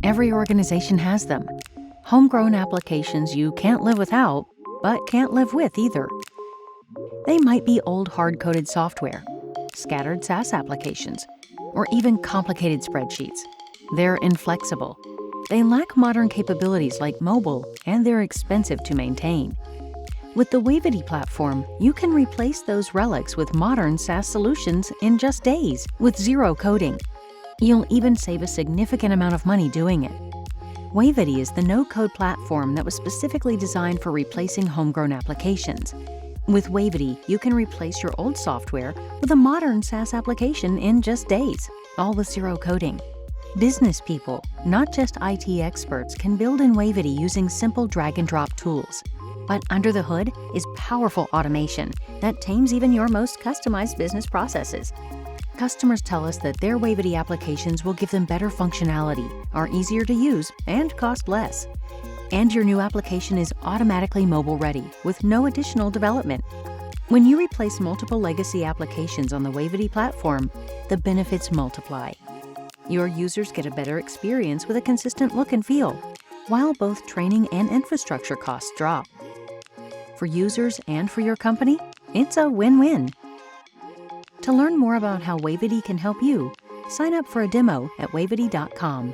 Every organization has them. Homegrown applications you can't live without, but can't live with either. They might be old hard-coded software, scattered SaaS applications, or even complicated spreadsheets. They're inflexible. They lack modern capabilities like mobile, and they're expensive to maintain. With the Wavity platform, you can replace those relics with modern SaaS solutions in just days with zero coding. You'll even save a significant amount of money doing it. Wavity is the no-code platform that was specifically designed for replacing homegrown applications. With Wavity, you can replace your old software with a modern SaaS application in just days, all with zero coding. Business people, not just IT experts, can build in Wavity using simple drag-and-drop tools. But under the hood is powerful automation that tames even your most customized business processes. Customers tell us that their Wavity applications will give them better functionality, are easier to use, and cost less. And your new application is automatically mobile-ready with no additional development. When you replace multiple legacy applications on the Wavity platform, the benefits multiply. Your users get a better experience with a consistent look and feel, while both training and infrastructure costs drop. For users and for your company, it's a win-win. To learn more about how Wavity can help you, sign up for a demo at wavity.com.